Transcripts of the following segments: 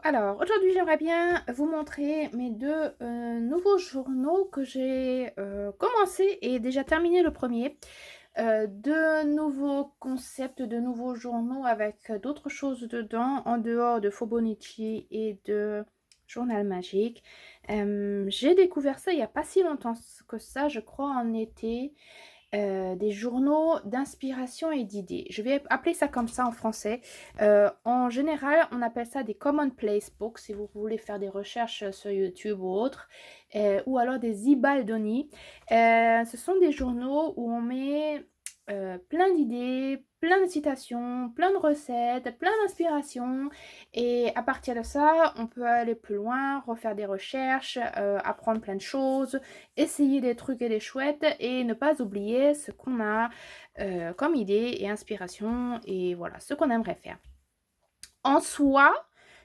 Alors aujourd'hui j'aimerais bien vous montrer mes deux nouveaux journaux que j'ai commencé et déjà terminé le premier. De nouveaux concepts, de nouveaux journaux avec d'autres choses dedans en dehors de Fobonichi et de Journal Magique. J'ai découvert ça il n'y a pas si longtemps que ça, je crois en été. Des journaux d'inspiration et d'idées. Je vais appeler ça comme ça en français. En général, on appelle ça des commonplace books si vous voulez faire des recherches sur YouTube ou autre, ou alors des ibaldoni. Ce sont des journaux où on met plein d'idées, plein de citations, plein de recettes, plein d'inspirations. Et à partir de ça, on peut aller plus loin, refaire des recherches, apprendre plein de choses, essayer des trucs et des chouettes et ne pas oublier ce qu'on a comme idée et inspiration et voilà, ce qu'on aimerait faire. En soi,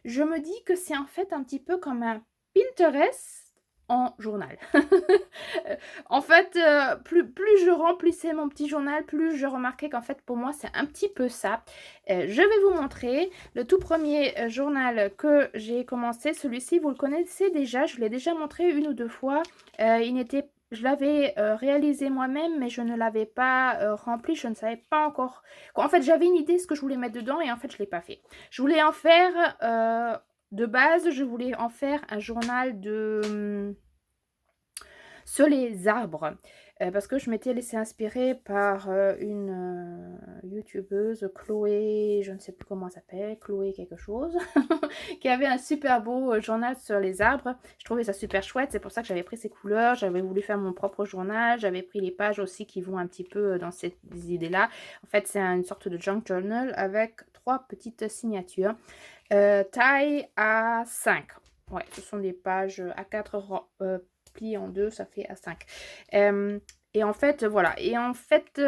je me dis que c'est en fait un petit peu comme un Pinterest en journal. En fait, plus je remplissais mon petit journal, plus je remarquais qu'en fait, pour moi, c'est un petit peu ça. Je vais vous montrer le tout premier journal que j'ai commencé. Celui-ci, vous le connaissez déjà, je l'ai déjà montré une ou deux fois. Je l'avais réalisé moi-même, mais je ne l'avais pas rempli. Je ne savais pas encore. En fait, j'avais une idée de ce que je voulais mettre dedans et en fait, je ne l'ai pas fait. Je voulais en faire, de base, je voulais en faire un journal sur les arbres. Parce que je m'étais laissée inspirer par une youtubeuse, Chloé, je ne sais plus comment elle s'appelle, Chloé quelque chose, qui avait un super beau journal sur les arbres. Je trouvais ça super chouette, c'est pour ça que j'avais pris ces couleurs, j'avais voulu faire mon propre journal, j'avais pris les pages aussi qui vont un petit peu dans ces idées-là. En fait, c'est une sorte de junk journal avec 3 petites signatures. Taille A5. Ouais, ce sont des pages A4 pliées en deux, ça fait A5. Et en fait, voilà. Et en fait,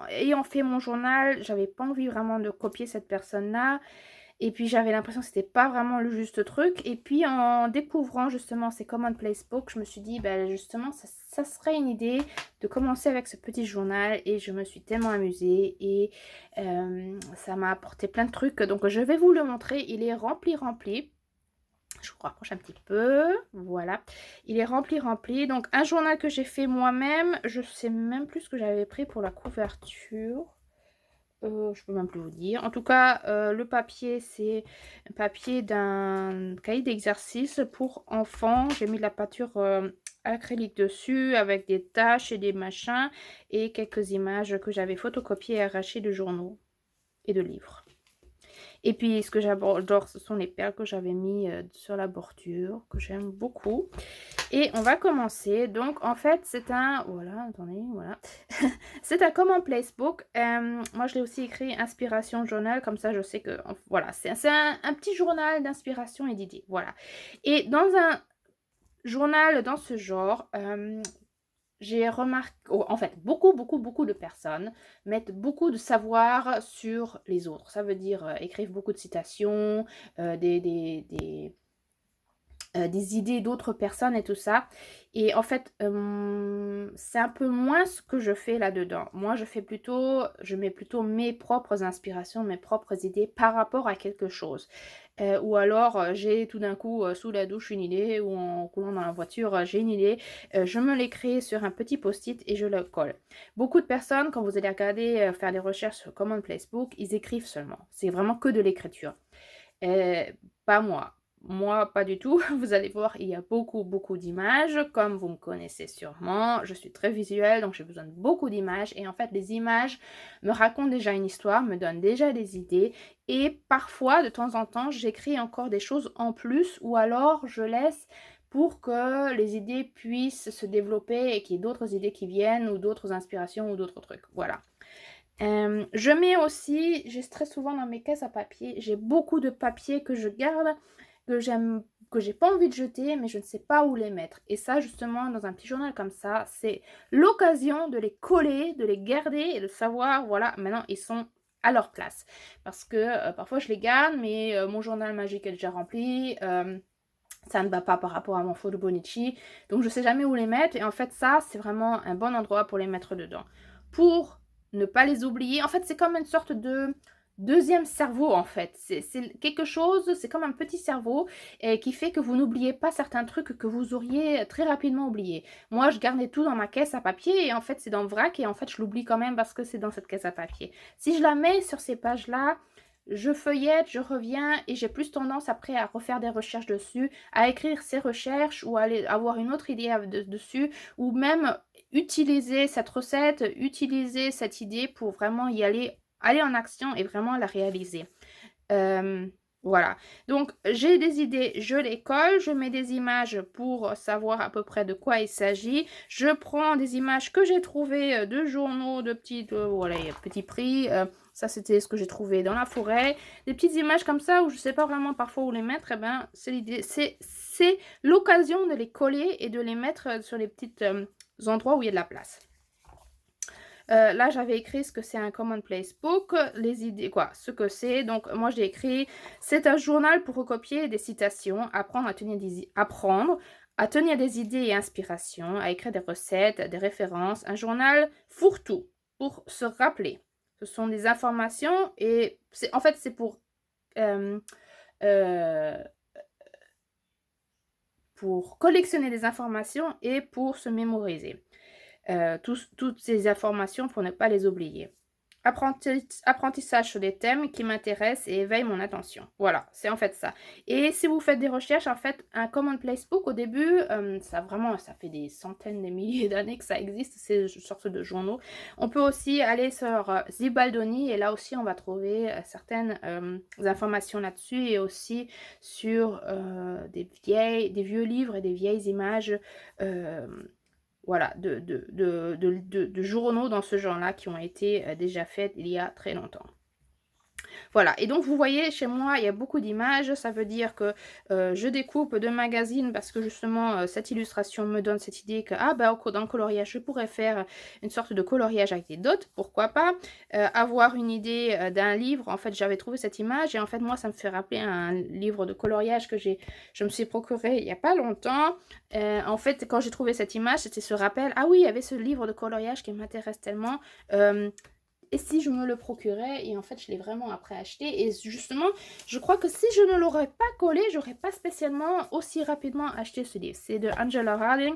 ayant fait mon journal, j'avais pas envie vraiment de copier cette personne-là. Et puis j'avais l'impression que c'était pas vraiment le juste truc. Et puis en découvrant justement ces commonplace books, je me suis dit, ben justement, ça serait une idée de commencer avec ce petit journal. Et je me suis tellement amusée et ça m'a apporté plein de trucs. Donc je vais vous le montrer. Il est rempli. Je vous rapproche un petit peu, voilà. Il est rempli. Donc un journal que j'ai fait moi-même. Je sais même plus ce que j'avais pris pour la couverture. Je peux même plus vous dire. En tout cas, le papier, c'est un papier d'un cahier d'exercice pour enfants. J'ai mis de la peinture acrylique dessus avec des taches et des machins et quelques images que j'avais photocopiées et arrachées de journaux et de livres. Et puis, ce que j'adore, ce sont les perles que j'avais mis sur la bordure, que j'aime beaucoup. Et on va commencer. Donc, en fait, c'est un... Voilà, attendez, voilà. C'est un commonplace book. Moi, je l'ai aussi écrit Inspiration Journal. Comme ça, je sais que... Voilà, c'est un petit journal d'inspiration et d'idées. Voilà. Et dans un journal dans ce genre... j'ai remarqué, en fait, beaucoup de personnes mettent beaucoup de savoir sur les autres. Ça veut dire écrivent beaucoup de citations, des idées d'autres personnes et tout ça. Et en fait, c'est un peu moins ce que je fais là-dedans. Moi, je mets plutôt mes propres inspirations, mes propres idées par rapport à quelque chose. Ou alors, j'ai tout d'un coup sous la douche une idée, ou en coulant dans la voiture, j'ai une idée. Je me l'écris sur un petit post-it et je le colle. Beaucoup de personnes, quand vous allez regarder, faire des recherches sur Commonplace Book, ils écrivent seulement. C'est vraiment que de l'écriture. Pas moi. Moi, pas du tout. Vous allez voir, il y a beaucoup d'images. Comme vous me connaissez sûrement, je suis très visuelle, donc j'ai besoin de beaucoup d'images. Et en fait, les images me racontent déjà une histoire, me donnent déjà des idées. Et parfois, de temps en temps, j'écris encore des choses en plus ou alors je laisse pour que les idées puissent se développer et qu'il y ait d'autres idées qui viennent ou d'autres inspirations ou d'autres trucs. Voilà. Je mets aussi, j'ai très souvent dans mes caisses à papier, j'ai beaucoup de papiers que je garde, que j'aime, que j'ai pas envie de jeter, mais je ne sais pas où les mettre. Et ça, justement, dans un petit journal comme ça, c'est l'occasion de les coller, de les garder et de savoir, voilà, maintenant ils sont à leur place. Parce que parfois je les garde, mais mon journal magique est déjà rempli. Ça ne va pas par rapport à mon Fotobonichi. Donc je sais jamais où les mettre. Et en fait, ça, c'est vraiment un bon endroit pour les mettre dedans. Pour ne pas les oublier. En fait, c'est comme une sorte deuxième cerveau en fait. C'est quelque chose, c'est comme un petit cerveau qui fait que vous n'oubliez pas certains trucs que vous auriez très rapidement oubliés. Moi, je gardais tout dans ma caisse à papier et en fait, c'est dans le vrac et en fait, je l'oublie quand même parce que c'est dans cette caisse à papier. Si je la mets sur ces pages-là, je feuillette, je reviens et j'ai plus tendance après à refaire des recherches dessus, à écrire ces recherches ou à avoir une autre idée dessus ou même utiliser cette recette, utiliser cette idée pour vraiment y aller en action et vraiment la réaliser. Voilà. Donc, j'ai des idées, je les colle, je mets des images pour savoir à peu près de quoi il s'agit. Je prends des images que j'ai trouvées de journaux, de voilà, petits prix. Ça, c'était ce que j'ai trouvé dans la forêt. Des petites images comme ça où je ne sais pas vraiment parfois où les mettre. Eh ben, c'est l'idée. C'est l'occasion de les coller et de les mettre sur les petits endroits où il y a de la place. Là, j'avais écrit ce que c'est un commonplace book, les idées, quoi, ce que c'est. Donc, moi, j'ai écrit, c'est un journal pour recopier des citations, apprendre à tenir des idées et inspirations, à écrire des recettes, des références, un journal fourre-tout pour se rappeler. Ce sont des informations et en fait, c'est pour collectionner des informations et pour se mémoriser. Toutes ces informations pour ne pas les oublier. Apprentissage sur des thèmes qui m'intéressent et éveillent mon attention. Voilà, c'est en fait ça. Et si vous faites des recherches, en fait, un commonplace book, au début, ça fait des centaines, des milliers d'années que ça existe, ces sortes de journaux. On peut aussi aller sur Zibaldoni, et là aussi, on va trouver certaines informations là-dessus, et aussi sur des vieux livres et des vieilles images voilà, de journaux dans ce genre-là qui ont été déjà faits il y a très longtemps. Voilà, et donc vous voyez, chez moi, il y a beaucoup d'images. Ça veut dire que je découpe de magazines parce que justement, cette illustration me donne cette idée que, ah bah, dans le coloriage, je pourrais faire une sorte de coloriage avec des dots, pourquoi pas. Avoir une idée d'un livre, en fait, j'avais trouvé cette image et en fait, moi, ça me fait rappeler un livre de coloriage que je me suis procuré il n'y a pas longtemps. En fait, quand j'ai trouvé cette image, c'était ce rappel, ah oui, il y avait ce livre de coloriage qui m'intéresse tellement. Et si je me le procurais, et en fait je l'ai vraiment après acheté, et justement je crois que si je ne l'aurais pas collé, j'aurais pas spécialement aussi rapidement acheté ce livre. C'est de Angela Harding.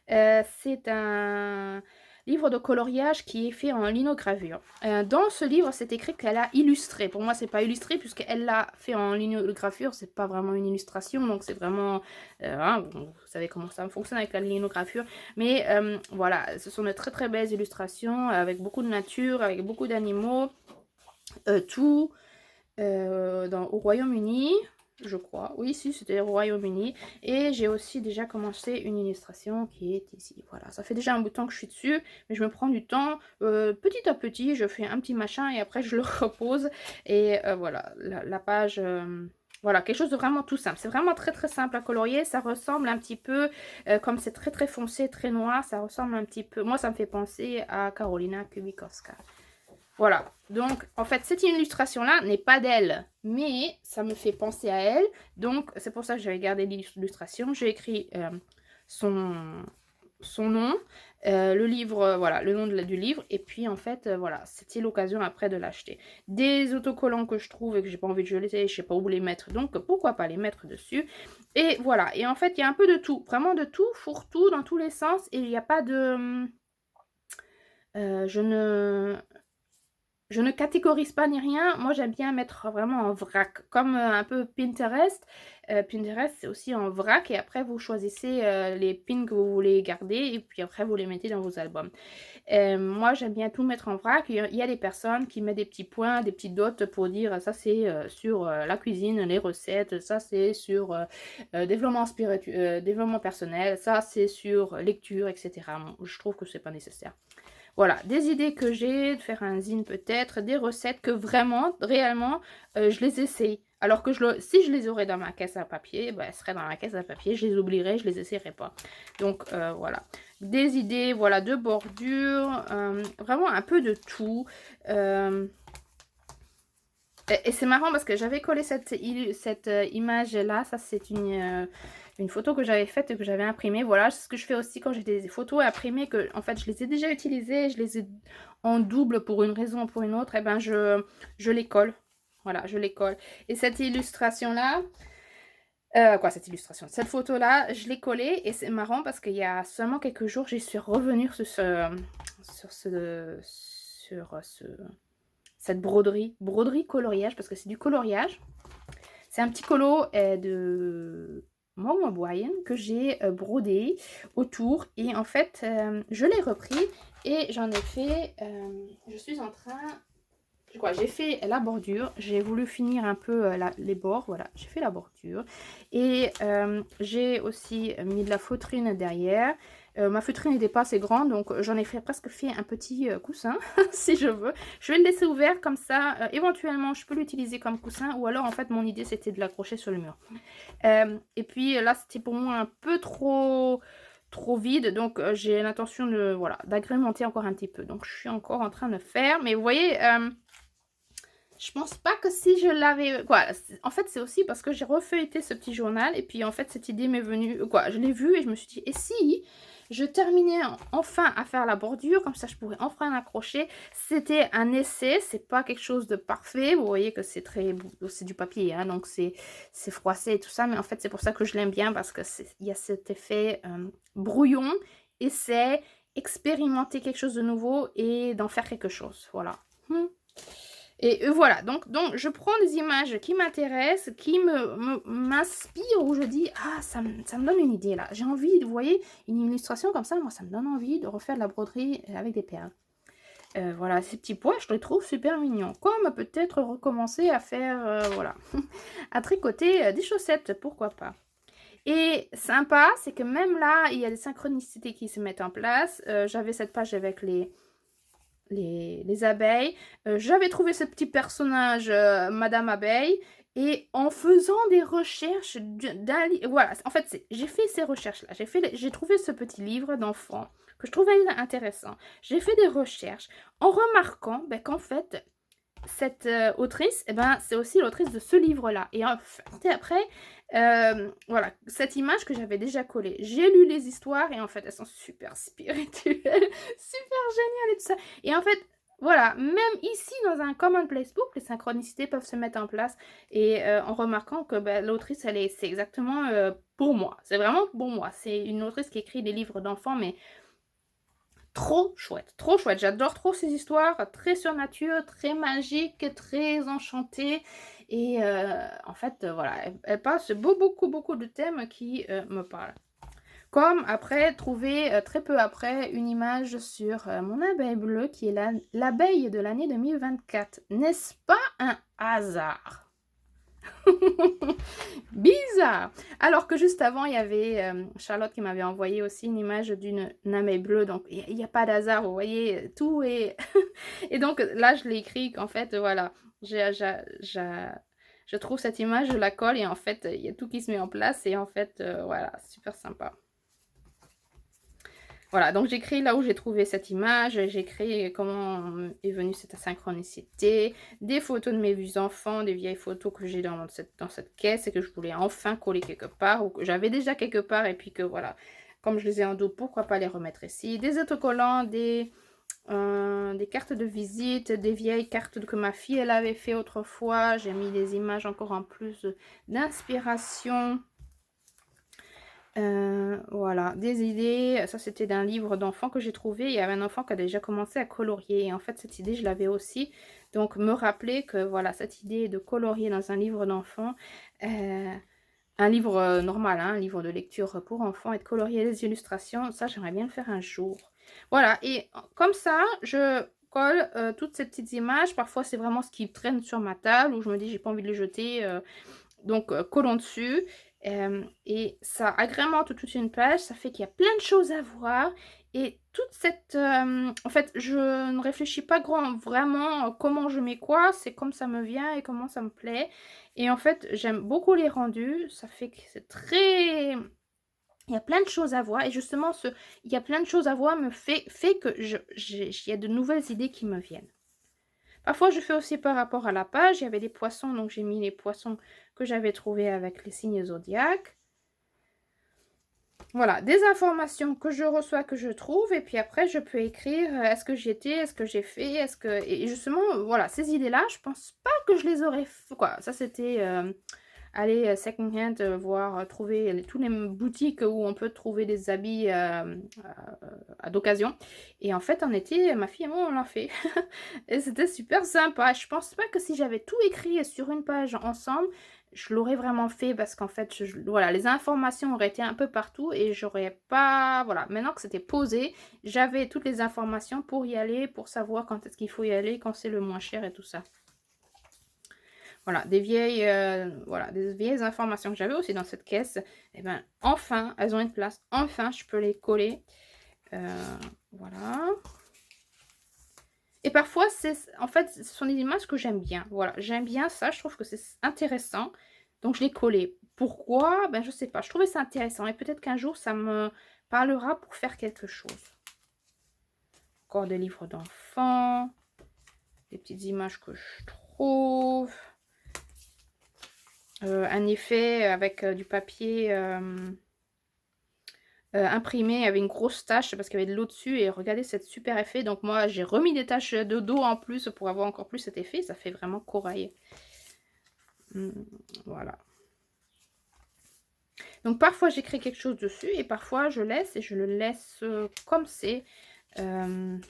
C'est un livre de coloriage qui est fait en linogravure. Dans ce livre, c'est écrit qu'elle a illustré. Pour moi, c'est pas illustré puisqu'elle l'a fait en linogravure. C'est pas vraiment une illustration, donc c'est vraiment... hein, vous savez comment ça fonctionne avec la linogravure. Mais voilà, ce sont de très très belles illustrations avec beaucoup de nature, avec beaucoup d'animaux. Tout au Royaume-Uni. Je crois, oui, si, c'était au Royaume-Uni. Et j'ai aussi déjà commencé une illustration qui est ici. Voilà, ça fait déjà un bout de temps que je suis dessus, mais je me prends du temps. Petit à petit, je fais un petit machin et après je le repose. Et voilà, la page... voilà, quelque chose de vraiment tout simple. C'est vraiment très très simple à colorier. Ça ressemble un petit peu, comme c'est très très foncé, très noir, ça ressemble un petit peu... Moi, ça me fait penser à Karolina Kubikowska. Voilà, donc en fait cette illustration-là n'est pas d'elle, mais ça me fait penser à elle. Donc c'est pour ça que j'avais gardé l'illustration. J'ai écrit son nom, le livre, voilà, le nom du livre. Et puis en fait, voilà, c'était l'occasion après de l'acheter. Des autocollants que je trouve et que j'ai pas envie de jeter, je sais pas où les mettre. Donc pourquoi pas les mettre dessus. Et voilà, et en fait il y a un peu de tout, vraiment de tout, fourre-tout dans tous les sens. Et il n'y a pas de... Je ne catégorise pas ni rien. Moi, j'aime bien mettre vraiment en vrac, comme un peu Pinterest. Pinterest, c'est aussi en vrac. Et après, vous choisissez les pins que vous voulez garder. Et puis après, vous les mettez dans vos albums. Moi, j'aime bien tout mettre en vrac. Il y a des personnes qui mettent des petits points, des petits dots pour dire ça, c'est sur la cuisine, les recettes. Ça, c'est sur développement personnel. Ça, c'est sur lecture, etc. Bon, je trouve que c'est pas nécessaire. Voilà, des idées que j'ai, de faire un zine peut-être, des recettes que vraiment, réellement, je les essaye. Alors que si je les aurais dans ma caisse à papier, bah, elles seraient dans ma caisse à papier, je les oublierais, je les essayerais pas. Donc voilà, des idées, voilà, de bordure, vraiment un peu de tout. Et c'est marrant parce que j'avais collé cette image-là, ça c'est une photo que j'avais faite et que j'avais imprimée. Voilà, c'est ce que je fais aussi quand j'ai des photos imprimées que en fait je les ai déjà utilisées, je les ai en double pour une raison ou pour une autre, et ben je les colle. Voilà, je les colle. Et cette illustration-là, cette photo-là, je l'ai collée et c'est marrant parce qu'il y a seulement quelques jours, j'y suis revenue cette broderie coloriage, parce que c'est du coloriage. C'est un petit colo de Mama Boyen que j'ai brodé autour et en fait, je l'ai repris et j'en ai fait, je suis en train... J'ai fait la bordure, j'ai voulu finir un peu les bords, voilà, j'ai fait la bordure. Et j'ai aussi mis de la feutrine derrière. Ma feutrine n'était pas assez grande, donc j'en ai presque fait un petit coussin, si je veux. Je vais le laisser ouvert comme ça, éventuellement je peux l'utiliser comme coussin, ou alors en fait mon idée c'était de l'accrocher sur le mur. Et puis là c'était pour moi un peu trop vide, donc j'ai l'intention de, voilà, d'agrémenter encore un petit peu. Donc je suis encore en train de faire, mais vous voyez... je pense pas que si je l'avais... En fait, c'est aussi parce que j'ai refeuilleté ce petit journal. Et puis, en fait, cette idée m'est venue... je l'ai vue et je me suis dit... Et si je terminais enfin à faire la bordure, comme ça, je pourrais enfin l'accrocher. C'était un essai. C'est pas quelque chose de parfait. Vous voyez que c'est c'est du papier, hein, donc c'est froissé et tout ça. Mais en fait, c'est pour ça que je l'aime bien. Parce qu'il y a cet effet brouillon, essai, expérimenter quelque chose de nouveau et d'en faire quelque chose. Voilà. Et voilà, donc je prends des images qui m'intéressent, qui m'inspirent, où je dis, ah, ça me donne une idée là. J'ai envie, vous voyez, une illustration comme ça, moi, ça me donne envie de refaire de la broderie avec des perles. Voilà, ces petits pois, je les trouve super mignons. Comme peut-être recommencer à faire, voilà, à tricoter des chaussettes, pourquoi pas. Et sympa, c'est que même là, il y a des synchronicités qui se mettent en place. J'avais cette page avec les abeilles. J'avais trouvé ce petit personnage, Madame Abeille, et en faisant des recherches voilà, en fait, j'ai fait ces recherches-là. J'ai trouvé ce petit livre d'enfant que je trouvais intéressant. J'ai fait des recherches en remarquant qu'en fait, cette autrice, c'est aussi l'autrice de ce livre-là. Et après, voilà, cette image que j'avais déjà collée. J'ai lu les histoires et en fait, elles sont super spirituelles, super géniales et tout ça. Et en fait, voilà, même ici, dans un commonplace book, les synchronicités peuvent se mettre en place. Et en remarquant que l'autrice, c'est exactement pour moi. C'est vraiment pour moi. C'est une autrice qui écrit des livres d'enfants, mais... trop chouette, trop chouette. J'adore trop ces histoires, très surnaturelles, très magiques, très enchantées. Et en fait, voilà, elle passe beaucoup de thèmes qui me parlent. Comme après, trouver très peu après une image sur mon abeille bleue qui est l'abeille de l'année 2024. N'est-ce pas un hasard? Bizarre. Alors que juste avant, il y avait Charlotte qui m'avait envoyé aussi une image d'une abeille bleue. Donc, il n'y a pas d'hasard, vous voyez, tout est... Et donc, là, je l'ai écrit qu'en fait, voilà, je trouve cette image, je la colle et en fait, il y a tout qui se met en place. Et en fait, voilà, super sympa. Voilà, donc j'écris là où j'ai trouvé cette image, j'écris comment est venue cette synchronicité, des photos de mes vieux enfants, des vieilles photos que j'ai dans cette caisse et que je voulais enfin coller quelque part, ou que j'avais déjà quelque part et puis que voilà, comme je les ai en dos, pourquoi pas les remettre ici. Des autocollants, des cartes de visite, des vieilles cartes que ma fille elle avait fait autrefois, j'ai mis des images encore en plus d'inspiration. Voilà, des idées, ça c'était d'un livre d'enfant que j'ai trouvé. Il y avait un enfant qui a déjà commencé à colorier et en fait cette idée je l'avais aussi, donc me rappeler que voilà, cette idée de colorier dans un livre d'enfant, un livre normal, hein, un livre de lecture pour enfants, et de colorier les illustrations, ça j'aimerais bien le faire un jour. Voilà, et comme ça je colle toutes ces petites images. Parfois c'est vraiment ce qui traîne sur ma table où je me dis j'ai pas envie de les jeter, donc collons dessus. Et ça agrémente toute une page, ça fait qu'il y a plein de choses à voir. Et toute cette... en fait, je ne réfléchis pas vraiment comment je mets quoi, c'est comme ça me vient et comment ça me plaît. Et en fait, j'aime beaucoup les rendus, ça fait que c'est très... Il y a plein de choses à voir et justement, il y a plein de choses à voir me fait que il y a de nouvelles idées qui me viennent. Parfois, je fais aussi par rapport à la page. Il y avait des poissons, donc j'ai mis les poissons que j'avais trouvés avec les signes zodiaques. Voilà, des informations que je reçois, que je trouve et puis après je peux écrire, est-ce que j'y étais? Est-ce que j'ai fait? Est-ce que et justement, voilà, ces idées-là, je pense pas que je les aurais f quoi. Ça c'était, aller, second hand, voir, trouver tous les boutiques où on peut trouver des habits, d'occasion et en fait, en été, ma fille et moi, on l'a fait et c'était super sympa. Je pense pas que si j'avais tout écrit sur une page ensemble, je l'aurais vraiment fait parce qu'en fait, voilà, les informations auraient été un peu partout et j'aurais pas voilà, maintenant que c'était posé, j'avais toutes les informations pour y aller, pour savoir quand est-ce qu'il faut y aller, quand c'est le moins cher et tout ça. Voilà, voilà, des vieilles informations que j'avais aussi dans cette caisse et ben, enfin, elles ont une place. Enfin, je peux les coller. Heu, voilà et parfois, en fait, ce sont des images que j'aime bien. Voilà, j'aime bien ça, je trouve que c'est intéressant, donc je l'ai collé. Pourquoi? Ben, je sais pas, je trouvais ça intéressant et peut-être qu'un jour ça me parlera pour faire quelque chose. Encore des livres d'enfants, des petites images que je trouve. Un effet avec, du papier, imprimé avec une grosse tache parce qu'il y avait de l'eau dessus et regardez cet super effet. Donc moi, j'ai remis des taches de d'eau en plus pour avoir encore plus cet effet. Ça fait vraiment corail. Mmh, voilà. Donc parfois, j'écris quelque chose dessus et parfois, je laisse et je le laisse, comme c'est, hem,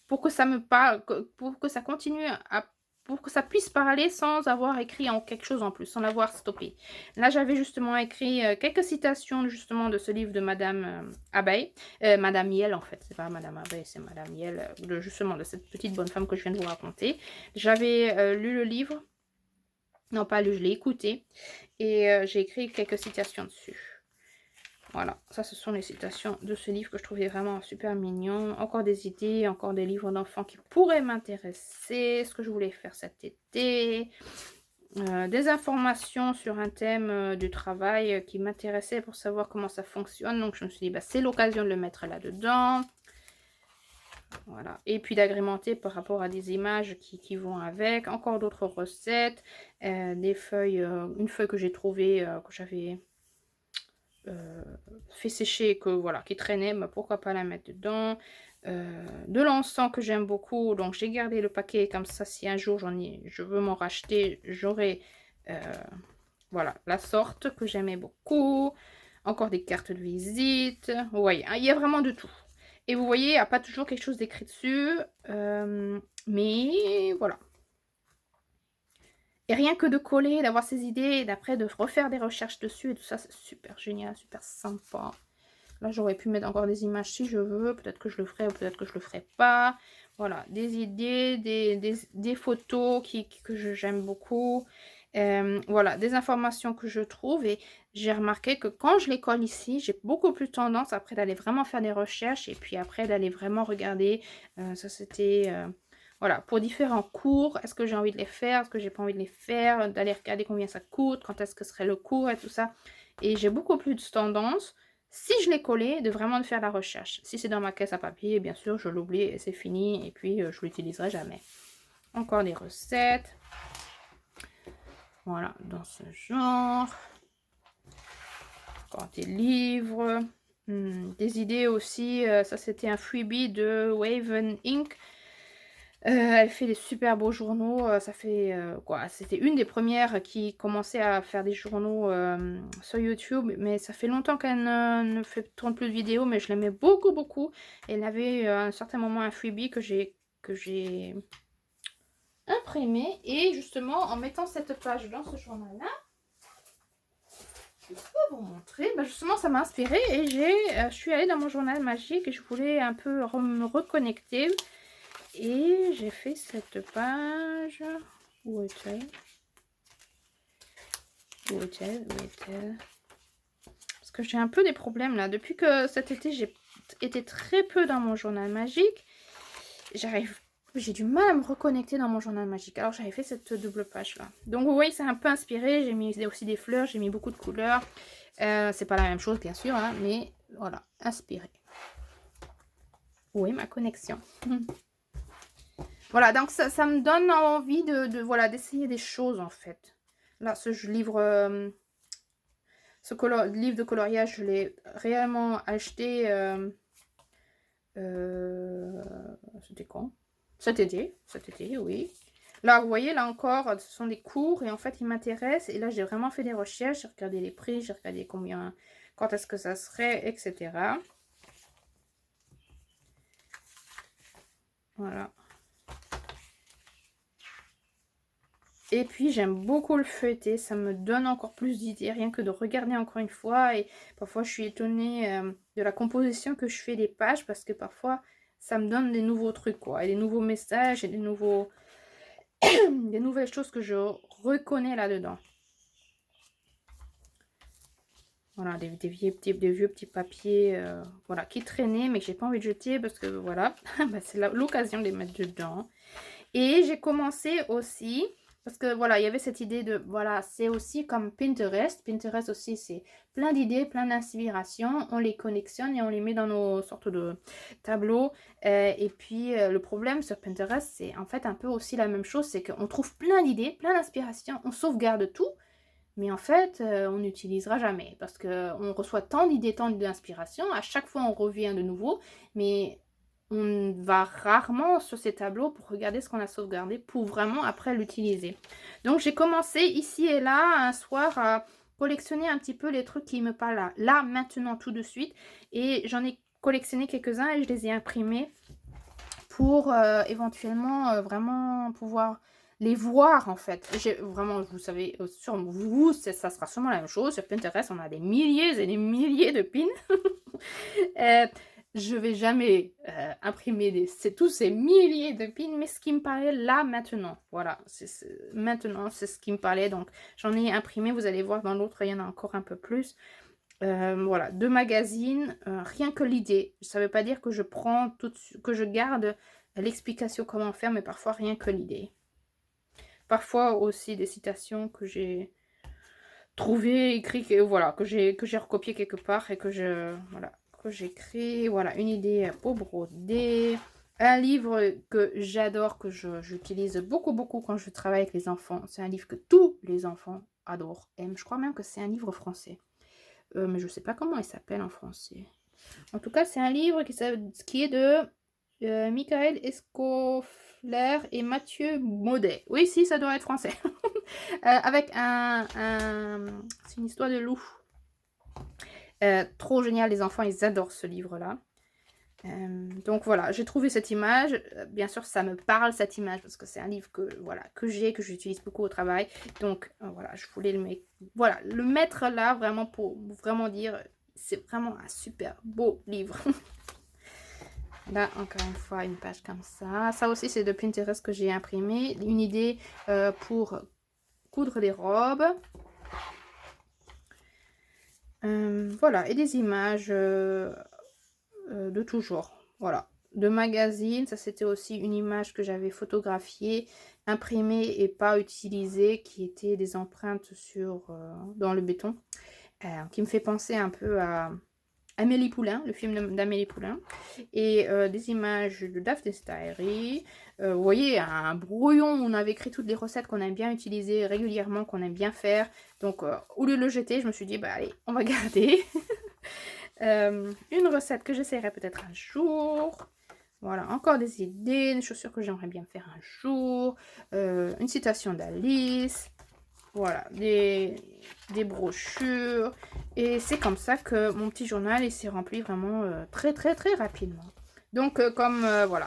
pour que ça me parle, pour que ça continue à pour que ça puisse parler sans avoir écrit en quelque chose en plus, sans l'avoir stoppé. Là, j'avais justement écrit, quelques citations justement de ce livre de madame, Abeille, madame Miel en fait, c'est pas madame Abeille, c'est madame Miel, de justement de cette petite bonne femme que je viens de vous raconter. J'avais, lu le livre, non pas lu, je l'ai écouté et j'ai écrit quelques citations dessus. Voilà, ça ce sont les citations de ce livre que je trouvais vraiment super mignon. Encore des idées, encore des livres d'enfants qui pourraient m'intéresser, ce que je voulais faire cet été. Des informations sur un thème du travail qui m'intéressait pour savoir comment ça fonctionne. Donc je me suis dit, bah, c'est l'occasion de le mettre là-dedans. Voilà. Et puis d'agrémenter par rapport à des images qui vont avec. Encore d'autres recettes. Des feuilles, une feuille que j'ai trouvée, que j'avais fait sécher, que voilà, qui traînait, bah, pourquoi pas la mettre dedans. De l'encens que j'aime beaucoup, donc j'ai gardé le paquet comme ça, si un jour je veux m'en racheter, j'aurai voilà, la sorte que j'aimais beaucoup. Encore des cartes de visite. Vous voyez, hein, il y a vraiment de tout. Et vous voyez, il n'y a pas toujours quelque chose d'écrit dessus. Mais voilà. Et rien que de coller, d'avoir ces idées, et d'après de refaire des recherches dessus et tout ça, c'est super génial, super sympa. Là, j'aurais pu mettre encore des images si je veux. Peut-être que je le ferai ou peut-être que je le ferai pas. Voilà, des idées, des photos que j'aime beaucoup. Voilà, des informations que je trouve. Et j'ai remarqué que quand je les colle ici, j'ai beaucoup plus tendance après d'aller vraiment faire des recherches. Et puis après d'aller vraiment regarder. Ça, c'était... voilà, pour différents cours, est-ce que j'ai envie de les faire, est-ce que j'ai pas envie de les faire, d'aller regarder combien ça coûte, quand est-ce que serait le cours et tout ça. Et j'ai beaucoup plus de tendance, si je l'ai collé, de vraiment de faire la recherche. Si c'est dans ma caisse à papier, bien sûr, je l'oublie et c'est fini. Et puis, je l'utiliserai jamais. Encore des recettes. Voilà, dans ce genre. Encore des livres. Des idées aussi. Ça, c'était un freebie de Waven Inc. Elle fait des super beaux journaux, ça fait, quoi, c'était une des premières qui commençait à faire des journaux, sur YouTube, mais ça fait longtemps qu'elle ne tourne plus de vidéos, mais je l'aimais beaucoup, beaucoup. Elle avait, à un certain moment un freebie que j'ai imprimé et justement en mettant cette page dans ce journal-là, je peux vous montrer, bah, justement ça m'a inspirée et je suis allée dans mon journal magique et je voulais un peu me reconnecter. Et j'ai fait cette page. Où est-elle? Où est-elle? Où est-elle? Parce que j'ai un peu des problèmes là. Depuis que cet été, j'ai été très peu dans mon journal magique. J'ai du mal à me reconnecter dans mon journal magique. Alors j'avais fait cette double page là. Donc vous voyez, c'est un peu inspiré. J'ai mis aussi des fleurs, j'ai mis beaucoup de couleurs. C'est pas la même chose bien sûr, hein, mais voilà, inspiré. Oui, ma connexion. Voilà, donc ça me donne envie voilà, d'essayer des choses en fait. Là, ce livre, Ce livre de coloriage, je l'ai réellement acheté, c'était quand? Cet été, oui. Là, vous voyez, là encore, ce sont des cours et en fait, ils m'intéressent. Et là, j'ai vraiment fait des recherches, j'ai regardé les prix, j'ai regardé combien, quand est-ce que ça serait, etc. Voilà. Et puis, j'aime beaucoup le feuilleter. Ça me donne encore plus d'idées, rien que de regarder encore une fois. Et parfois, je suis étonnée de la composition que je fais des pages parce que parfois, ça me donne des nouveaux trucs, quoi. Et des nouveaux messages et des nouvelles choses que je reconnais là-dedans. Voilà, des vieux petits papiers voilà, qui traînaient, mais que j'ai pas envie de jeter parce que voilà, bah, c'est l'occasion de les mettre dedans. Et j'ai commencé aussi, parce que voilà, il y avait cette idée de, voilà, c'est aussi comme Pinterest. Pinterest aussi, c'est plein d'idées, plein d'inspirations. On les connectionne et on les met dans nos sortes de tableaux. Et puis, le problème sur Pinterest, c'est en fait un peu aussi la même chose. C'est qu'on trouve plein d'idées, plein d'inspirations. On sauvegarde tout. Mais en fait, on n'utilisera jamais parce qu'on reçoit tant d'idées, tant d'inspirations. À chaque fois, on revient de nouveau. Mais on va rarement sur ces tableaux pour regarder ce qu'on a sauvegardé pour vraiment après l'utiliser. Donc, j'ai commencé ici et là, un soir, à collectionner un petit peu les trucs qui me parlent là, maintenant, tout de suite. Et j'en ai collectionné quelques-uns et je les ai imprimés pour éventuellement vraiment pouvoir les voir en fait. J'ai vraiment, vous savez, sur vous, ça sera sûrement la même chose. Sur Pinterest, on a des milliers et des milliers de pins. Je vais jamais imprimer tous ces milliers de pins, mais ce qui me parlait là maintenant, voilà, maintenant c'est ce qui me parlait, donc j'en ai imprimé, vous allez voir dans l'autre il y en a encore un peu plus. Voilà, 2 magazines, rien que l'idée. Ça ne veut pas dire que je prends que je garde l'explication comment faire, mais parfois rien que l'idée. Parfois aussi des citations que j'ai trouvées, écrites, voilà, que j'ai recopié quelque part et que j'ai créé, voilà, une idée pour broder. Un livre que j'adore, que j'utilise beaucoup quand je travaille avec les enfants. C'est un livre que tous les enfants adorent, aiment. Je crois même que c'est un livre français. Mais je ne sais pas comment il s'appelle en français. En tout cas, c'est un livre qui est de Michael Escoffler et Mathieu Maudet. Oui, si, ça doit être français. Avec c'est une histoire de loup. Trop génial, les enfants, ils adorent ce livre-là. Donc voilà, j'ai trouvé cette image. Bien sûr, ça me parle cette image parce que c'est un livre que j'utilise beaucoup au travail. Donc voilà, je voulais le mettre là vraiment pour vraiment dire c'est vraiment un super beau livre. Là, encore une fois, une page comme ça. Ça aussi, c'est de Pinterest que j'ai imprimé. Une idée pour coudre des robes. Voilà, et des images de toujours. Voilà, de magazines. Ça, c'était aussi une image que j'avais photographiée, imprimée et pas utilisée, qui était des empreintes dans le béton, qui me fait penser un peu à Amélie Poulain, le film d'Amélie Poulain, et des images de Daphne's Diary. Vous voyez, un brouillon où on avait écrit toutes les recettes qu'on aime bien utiliser régulièrement, qu'on aime bien faire. Donc, au lieu de le jeter, je me suis dit, bah allez, on va garder. Une recette que j'essaierai peut-être un jour. Voilà, encore des idées, une chaussure que j'aimerais bien faire un jour. Une citation d'Alice. Voilà, des brochures. Et c'est comme ça que mon petit journal s'est rempli vraiment très rapidement. Donc voilà,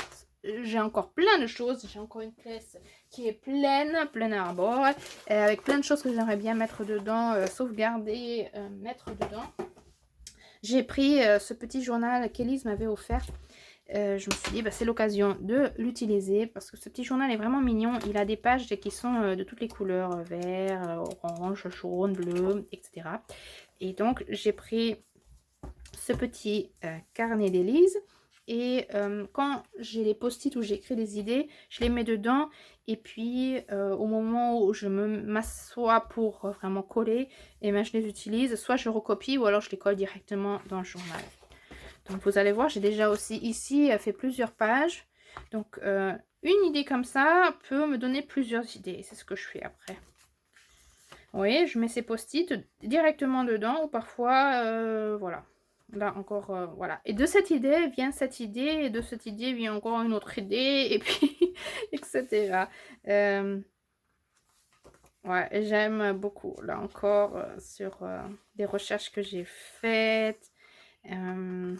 j'ai encore plein de choses. J'ai encore une pièce qui est pleine à bord. Avec plein de choses que j'aimerais bien mettre dedans, sauvegarder, mettre dedans. J'ai pris ce petit journal qu'Élise m'avait offert. Je me suis dit, bah, c'est l'occasion de l'utiliser parce que ce petit journal est vraiment mignon. Il a des pages qui sont de toutes les couleurs, vert, orange, jaune, bleu, etc. Et donc, j'ai pris ce petit carnet d'Élise. Et quand j'ai les post-it où j'écris des idées, je les mets dedans. Et puis, au moment où je m'assois pour vraiment coller, et ben, je les utilise. Soit je recopie ou alors je les colle directement dans le journal. Donc, vous allez voir, j'ai déjà aussi ici fait plusieurs pages. Donc, une idée comme ça peut me donner plusieurs idées. C'est ce que je fais après. voyez, je mets ces post-it directement dedans ou parfois, voilà. Là encore, voilà. Et de cette idée vient cette idée et de cette idée vient encore une autre idée et puis et cetera. Ouais, j'aime beaucoup. Là encore, sur, des recherches que j'ai faites, hem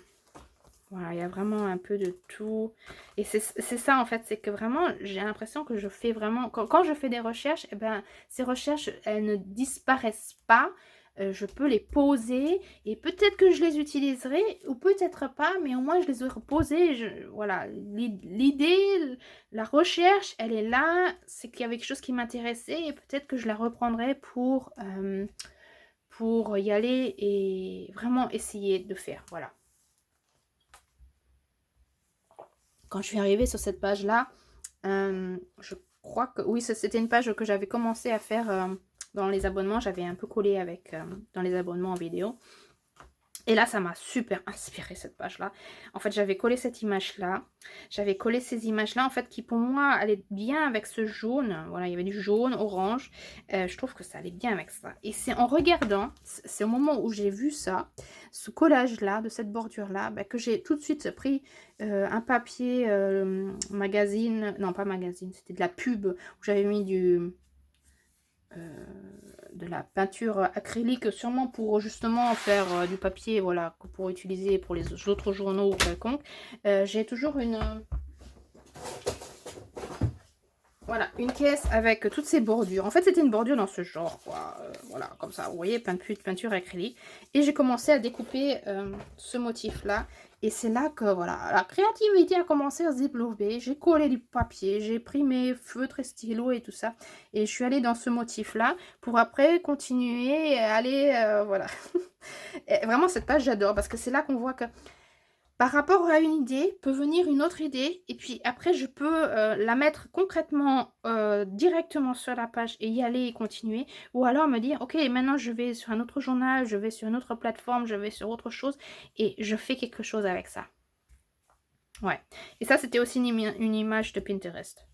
voilà, il y a vraiment un peu de tout et c'est ça, en fait, c'est que vraiment, j'ai l'impression que je fais vraiment quand je fais des recherches et ben, ces recherches, elles ne disparaissent pas. Je peux les poser et peut-être que je les utiliserai ou peut-être pas, mais au moins je les aurai posées. Voilà, l'idée, la recherche, elle est là. C'est qu'il y avait quelque chose qui m'intéressait et peut-être que je la reprendrai pour y aller et vraiment essayer de faire, voilà. Quand je suis arrivée sur cette page-là, je crois que oui, c'était une page que j'avais commencé à faire dans les abonnements. J'avais un peu collé avec dans les abonnements en vidéo. Et là, ça m'a super inspiré cette page-là. En fait, j'avais collé cette image-là. J'avais collé ces images-là, en fait, qui pour moi allaient bien avec ce jaune. Voilà, il y avait du jaune, orange. Je trouve que ça allait bien avec ça. Et c'est en regardant, c'est au moment où j'ai vu ça, ce collage-là, de cette bordure-là, bah, que j'ai tout de suite pris un papier magazine. Non, pas magazine, c'était de la pub où j'avais mis de la peinture acrylique, sûrement pour justement faire du papier, voilà, pour utiliser pour les autres journaux ou quelconque. J'ai toujours voilà, une caisse avec toutes ces bordures. En fait, c'était une bordure dans ce genre, quoi. Voilà, comme ça, vous voyez, plein de peinture acrylique. Et j'ai commencé à découper ce motif-là. Et c'est là que, voilà, la créativité a commencé à se développer. J'ai collé du papier, j'ai pris mes feutres et stylos et tout ça. Et je suis allée dans ce motif-là pour après continuer et aller, voilà. Et vraiment, cette page, j'adore parce que c'est là qu'on voit que par rapport à une idée, peut venir une autre idée et puis après je peux, la mettre concrètement, directement sur la page et y aller et continuer ou alors me dire: «OK, maintenant je vais sur un autre journal, je vais sur une autre plateforme, je vais sur autre chose et je fais quelque chose avec ça». Ouais et ça, c'était aussi une image de Pinterest,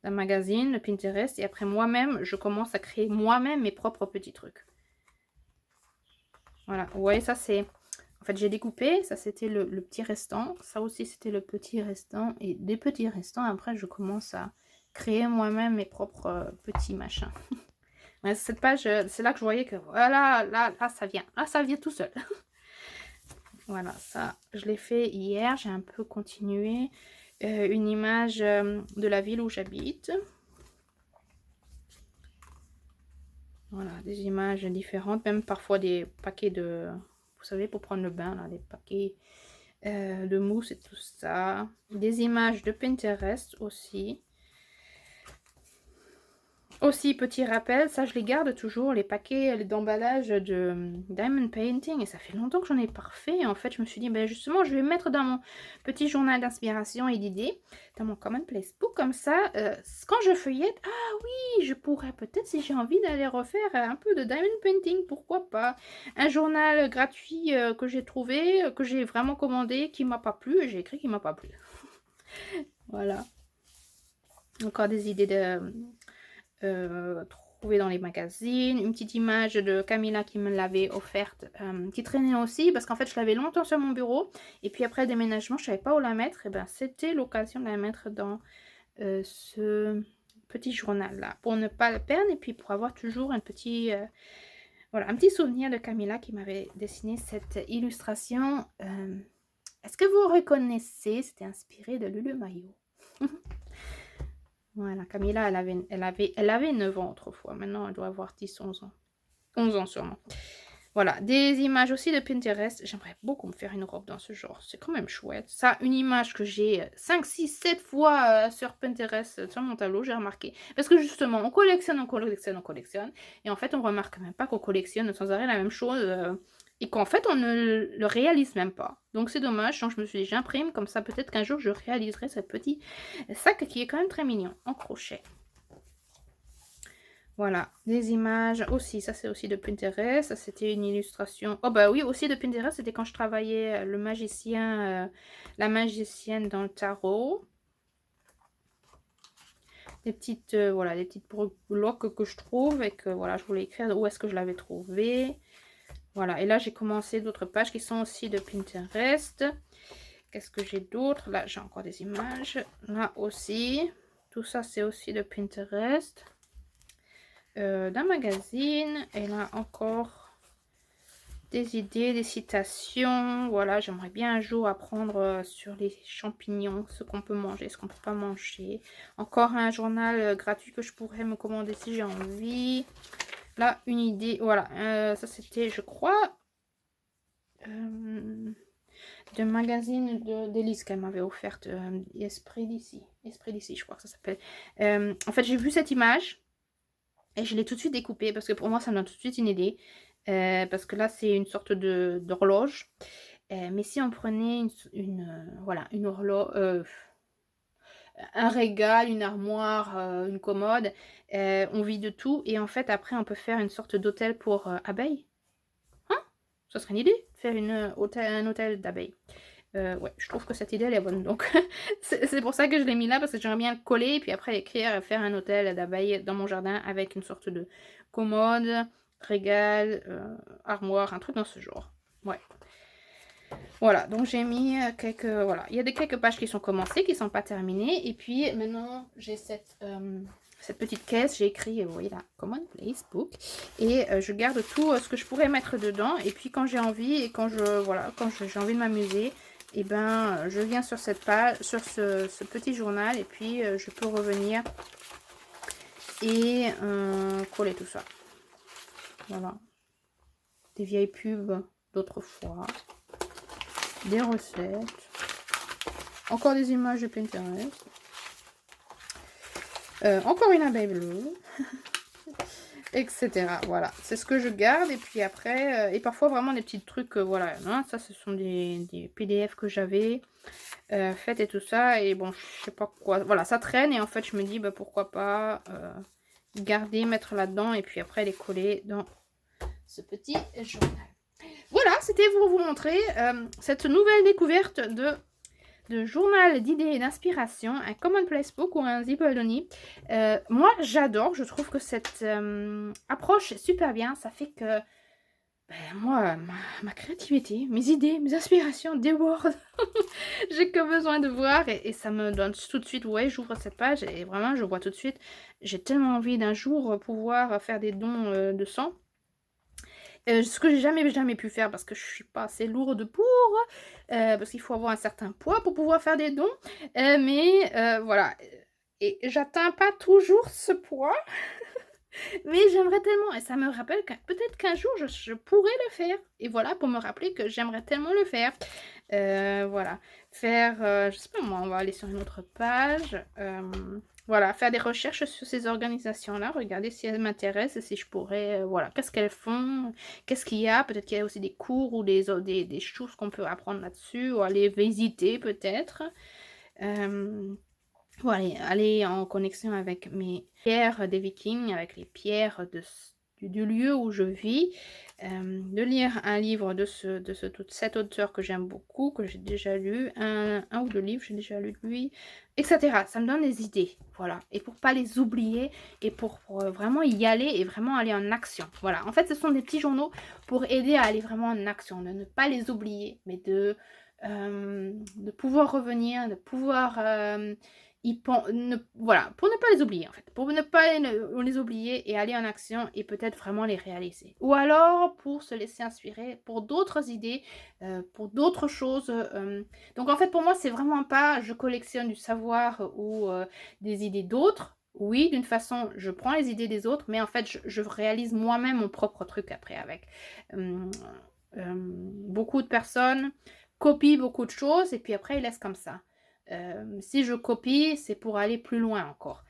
d'un magazine de Pinterest et après moi-même, je commence à créer moi-même mes propres petits trucs. Voilà, vous voyez ça c'est en fait j'ai découpé, ça c'était le petit restant, ça aussi c'était le petit restant et des petits restants après je commence à créer moi-même mes propres petits machins. Ouais, cette page, c'est là que je voyais que voilà, là ça vient tout seul. Voilà, ça je l'ai fait hier, j'ai un peu continué. Une image de la ville où j'habite. Voilà, des images différentes, même parfois des paquets de, vous savez, pour prendre le bain, là, des paquets de mousse et tout ça. Des images de Pinterest aussi. Aussi, petit rappel, ça je les garde toujours, les paquets d'emballage de Diamond Painting, et ça fait longtemps que j'en ai pas refait. En fait, je me suis dit, ben justement, je vais mettre dans mon petit journal d'inspiration et d'idées, dans mon Commonplace Book, comme ça, quand je feuillette, ah oui, je pourrais peut-être, si j'ai envie d'aller refaire un peu de Diamond Painting, pourquoi pas. Un journal gratuit que j'ai trouvé, que j'ai vraiment commandé, qui m'a pas plu, et j'ai écrit qui m'a pas plu. Voilà. Encore des idées de trouvé dans les magazines, une petite image de Camilla qui me l'avait offerte, qui traînait aussi parce qu'en fait je l'avais longtemps sur mon bureau et puis après le déménagement je savais pas où la mettre et ben c'était l'occasion de la mettre dans ce petit journal là pour ne pas le perdre et puis pour avoir toujours un petit voilà, un petit souvenir de Camilla qui m'avait dessiné cette illustration. Est-ce que vous reconnaissez? C'était inspiré de Lulu Maillot. Voilà, Camilla, elle avait 9 ans autrefois. Maintenant, elle doit avoir 10, 11 ans. 11 ans sûrement. Voilà, des images aussi de Pinterest. J'aimerais beaucoup me faire une robe dans ce genre. C'est quand même chouette. Ça, une image que j'ai 5, 6, 7 fois sur Pinterest, sur mon tableau, j'ai remarqué. Parce que justement, on collectionne, on collectionne, on collectionne. Et en fait, on remarque même pas qu'on collectionne sans arrêt la même chose. Et qu'en fait, on ne le réalise même pas. Donc c'est dommage. Donc je me suis dit, j'imprime. Comme ça, peut-être qu'un jour, je réaliserai ce petit sac qui est quand même très mignon, en crochet. Voilà, des images aussi, ça c'est aussi de Pinterest, ça c'était une illustration. Oh bah oui, aussi de Pinterest, c'était quand je travaillais le magicien, la magicienne dans le tarot. voilà, des petites blocs que je trouve et que voilà, je voulais écrire où est-ce que je l'avais trouvé. Voilà, et là j'ai commencé d'autres pages qui sont aussi de Pinterest. Qu'est-ce que j'ai d'autre? Là j'ai encore des images. Là aussi, tout ça c'est aussi de Pinterest. D'un magazine. Et là encore des idées, des citations. Voilà, j'aimerais bien un jour apprendre sur les champignons, ce qu'on peut manger, ce qu'on peut pas manger. Encore un journal gratuit que je pourrais me commander si j'ai envie. Là, une idée, voilà, ça c'était, je crois, de magazine d'Élise qu'elle m'avait offerte, Esprit d'ici, je crois que ça s'appelle. En fait, j'ai vu cette image et je l'ai tout de suite découpée parce que pour moi, ça me donne tout de suite une idée. Parce que là, c'est une sorte d'horloge. Mais si on prenait voilà, une horloge, un régal, une armoire, une commode, on vit de tout. Et en fait, après, on peut faire une sorte d'hôtel pour abeilles. Hein? Ça serait une idée, faire un hôtel d'abeilles. Ouais, je trouve que cette idée elle est bonne, donc c'est pour ça que je l'ai mis là, parce que j'aimerais bien le coller et puis après écrire, faire un hôtel d'abeilles dans mon jardin avec une sorte de commode, régal, armoire, un truc dans ce genre. Ouais. Voilà, donc j'ai mis quelques... Voilà, il y a quelques pages qui sont commencées, qui ne sont pas terminées. Et puis maintenant, j'ai cette petite caisse, j'ai écrit, vous voyez là, Common Place Book. Et je garde tout ce que je pourrais mettre dedans. Et puis quand j'ai envie et quand j'ai envie de m'amuser, et ben je viens sur cette page, sur ce petit journal. Et puis je peux revenir et coller tout ça. Voilà. Des vieilles pubs d'autrefois. Des recettes. Encore des images de Pinterest. Encore une abeille bleue. Etc. Voilà. C'est ce que je garde. Et puis après... et parfois vraiment des petits trucs... voilà. Hein, ça, ce sont des PDF que j'avais faites et tout ça. Et bon, je sais pas quoi. Voilà, ça traîne. Et en fait, je me dis, bah, pourquoi pas garder, mettre là-dedans. Et puis après, les coller dans ce petit journal. Voilà, c'était pour vous montrer cette nouvelle découverte de journal d'idées et d'inspiration, un Commonplace Book ou un Zibaldoni. Moi, j'adore. Je trouve que cette approche est super bien. Ça fait que moi, ma créativité, mes idées, mes inspirations débordent. J'ai que besoin de voir et ça me donne tout de suite, ouais, j'ouvre cette page et vraiment, je vois tout de suite. J'ai tellement envie d'un jour pouvoir faire des dons de sang. Ce que j'ai jamais pu faire parce que je suis pas assez lourde pour, parce qu'il faut avoir un certain poids pour pouvoir faire des dons. Mais voilà, et j'atteins pas toujours ce poids, mais j'aimerais tellement, et ça me rappelle que peut-être qu'un jour je pourrais le faire. Et voilà, pour me rappeler que j'aimerais tellement le faire. Voilà, faire, je sais pas moi, on va aller sur une autre page. Voilà, faire des recherches sur ces organisations-là, regarder si elles m'intéressent et si je pourrais, voilà, qu'est-ce qu'elles font, qu'est-ce qu'il y a, peut-être qu'il y a aussi des cours ou des choses qu'on peut apprendre là-dessus, ou aller visiter peut-être. Voilà, aller en connexion avec mes pierres des Vikings, avec les pierres du lieu où je vis, de lire un livre de cet auteur que j'aime beaucoup, que j'ai déjà lu, un ou deux livres, j'ai déjà lu de lui, etc. Ça me donne des idées, voilà. Et pour pas les oublier et pour vraiment y aller et vraiment aller en action. Voilà, en fait, ce sont des petits journaux pour aider à aller vraiment en action, de ne pas les oublier, mais de pouvoir revenir, de pouvoir... voilà, pour ne pas les oublier en fait, pour ne pas les oublier et aller en action et peut-être vraiment les réaliser. Ou alors pour se laisser inspirer pour d'autres idées, pour d'autres choses. Donc en fait pour moi c'est vraiment pas je collectionne du savoir ou des idées d'autres. Oui, d'une façon, je prends les idées des autres, mais en fait, je réalise moi-même mon propre truc après avec. Beaucoup de personnes copient beaucoup de choses et puis après, ils laissent comme ça. Si je copie, c'est pour aller plus loin encore.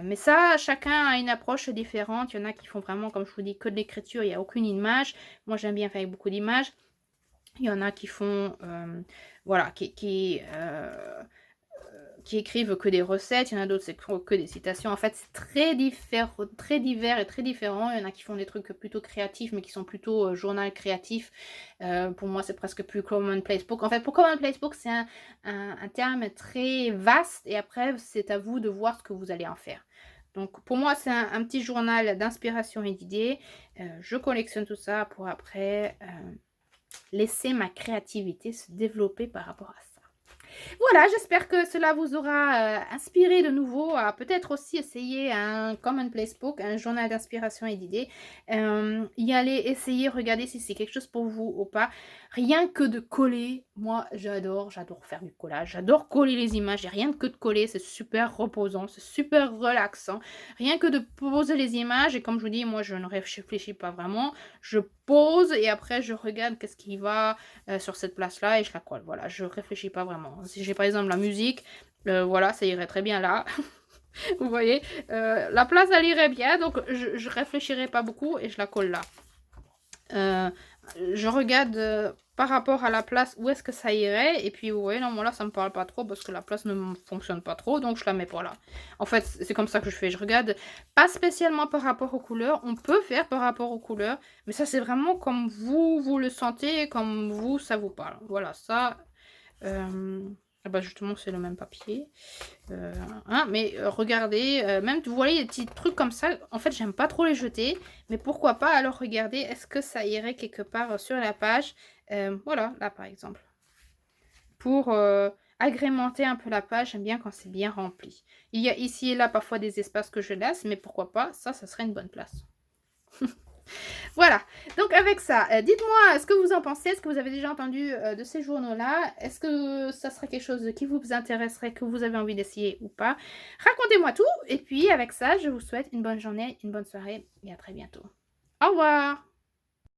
Mais ça, chacun a une approche différente. Il y en a qui font vraiment, comme je vous dis, que de l'écriture, il n'y a aucune image. Moi, j'aime bien faire avec beaucoup d'images. Il y en a qui font, voilà, qui qui écrivent que des recettes, il y en a d'autres, c'est que des citations. En fait, c'est très divers et très différent. Il y en a qui font des trucs plutôt créatifs, mais qui sont plutôt journal créatif. Pour moi, c'est presque plus commonplace book. En fait, pour commonplace book, c'est un terme très vaste, et après, c'est à vous de voir ce que vous allez en faire. Donc, pour moi, c'est un petit journal d'inspiration et d'idées. Je collectionne tout ça pour après laisser ma créativité se développer par rapport à ça. Voilà, j'espère que cela vous aura inspiré de nouveau à peut-être aussi essayer un commonplace book, un journal d'inspiration et d'idées. Y aller, essayer, regarder si c'est quelque chose pour vous ou pas. Rien que de coller, moi j'adore faire du collage, j'adore coller les images, et rien que de coller, c'est super reposant, c'est super relaxant. Rien que de poser les images, et comme je vous dis, moi je ne réfléchis pas vraiment, je pose et après je regarde qu'est-ce qui va sur cette place-là et je la colle. Voilà, je réfléchis pas vraiment. Si j'ai par exemple la musique, voilà, ça irait très bien là. Vous voyez, la place, elle irait bien, donc je réfléchirai pas beaucoup et je la colle là. Je regarde par rapport à la place où est-ce que ça irait, et puis vous voyez, non, moi là ça me parle pas trop parce que la place ne fonctionne pas trop, donc je la mets pas là. En fait, c'est comme ça que je fais, je regarde pas spécialement par rapport aux couleurs, on peut faire par rapport aux couleurs, mais ça c'est vraiment comme vous le sentez, comme vous, ça vous parle. Voilà, ça, ah bah justement c'est le même papier, hein, mais regardez, même vous voyez des petits trucs comme ça, en fait j'aime pas trop les jeter, mais pourquoi pas alors regarder, est-ce que ça irait quelque part sur la page, voilà, là par exemple, pour agrémenter un peu la page. J'aime bien quand c'est bien rempli. Il y a ici et là parfois des espaces que je laisse, mais pourquoi pas, ça serait une bonne place. Voilà, donc avec ça, dites-moi ce que vous en pensez. Est-ce que vous avez déjà entendu de ces journaux-là? Est-ce que ça serait quelque chose qui vous intéresserait, que vous avez envie d'essayer ou pas? Racontez-moi tout, et puis avec ça, je vous souhaite une bonne journée, une bonne soirée, et à très bientôt. Au revoir!